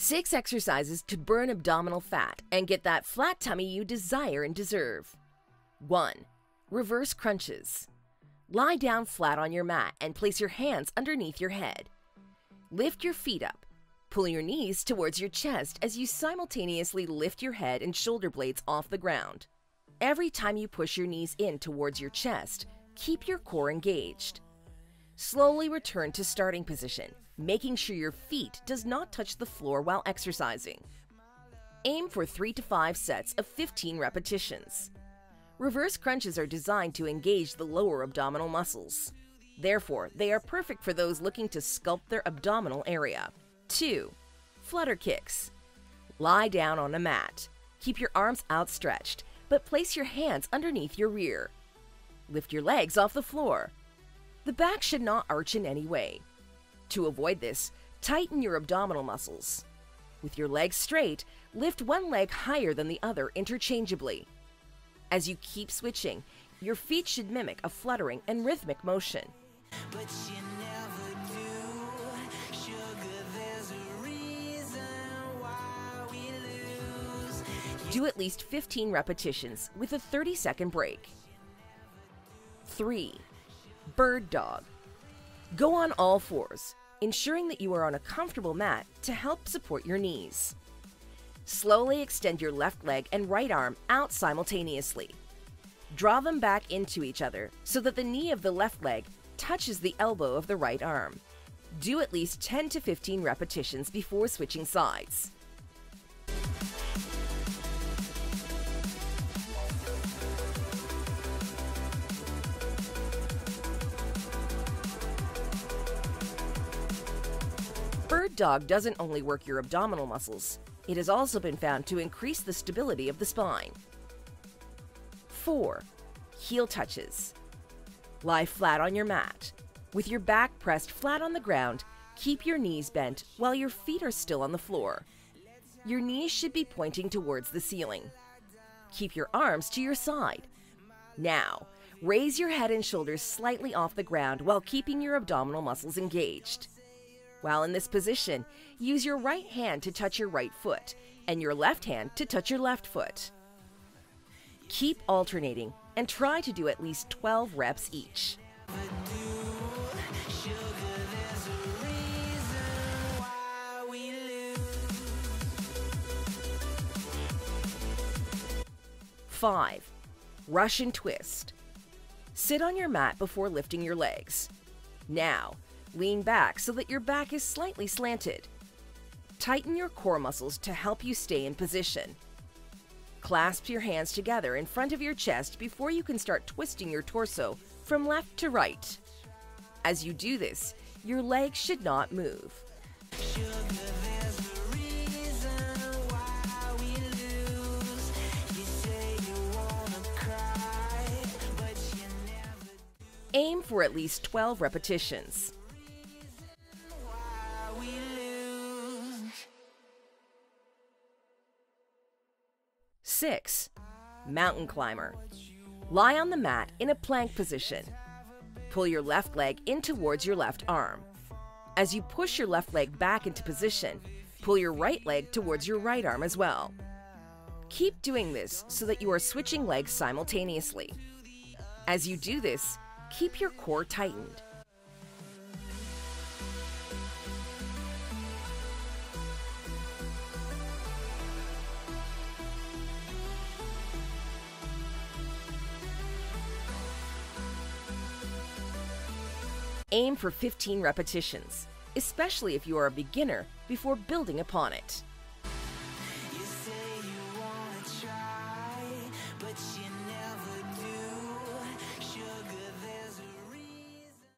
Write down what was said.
6 exercises to burn abdominal fat and get that flat tummy you desire and deserve. 1. Reverse crunches. Lie down flat on your mat and place your hands underneath your head. Lift your feet up. Pull your knees towards your chest as you simultaneously lift your head and shoulder blades off the ground. Every time you push your knees in towards your chest, keep your core engaged. Slowly return to starting position, making sure your feet does not touch the floor while exercising. Aim for 3 to 5 sets of 15 repetitions. Reverse crunches are designed to engage the lower abdominal muscles. Therefore, they are perfect for those looking to sculpt their abdominal area. 2. Flutter Kicks. Lie down on a mat. Keep your arms outstretched, but place your hands underneath your rear. Lift your legs off the floor. The back should not arch in any way. To avoid this, tighten your abdominal muscles. With your legs straight, lift one leg higher than the other interchangeably. As you keep switching, your feet should mimic a fluttering and rhythmic motion. But you never do. Sugar, there's a reason why we lose. Do at least 15 repetitions with a 30-second break. 3. Bird dog. Go on all fours, ensuring that you are on a comfortable mat to help support your knees. Slowly extend your left leg and right arm out simultaneously. Draw them back into each other so that the knee of the left leg touches the elbow of the right arm. Do at least 10 to 15 repetitions before switching sides. Bird dog doesn't only work your abdominal muscles, it has also been found to increase the stability of the spine. 4. Heel touches. Lie flat on your mat. With your back pressed flat on the ground, keep your knees bent while your feet are still on the floor. Your knees should be pointing towards the ceiling. Keep your arms to your side. Now, raise your head and shoulders slightly off the ground while keeping your abdominal muscles engaged. While in this position, use your right hand to touch your right foot and your left hand to touch your left foot. Keep alternating and try to do at least 12 reps each. 5. Russian twist. Sit on your mat before lifting your legs. Now, lean back so that your back is slightly slanted. Tighten your core muscles to help you stay in position. Clasp your hands together in front of your chest before you can start twisting your torso from left to right. As you do this, your legs should not move. Aim for at least 12 repetitions. 6. Mountain climber. Lie on the mat in a plank position. Pull your left leg in towards your left arm. As you push your left leg back into position, pull your right leg towards your right arm as well. Keep doing this so that you are switching legs simultaneously. As you do this, keep your core tightened. Aim for 15 repetitions, especially if you are a beginner, before building upon it. You say you wanna try, but you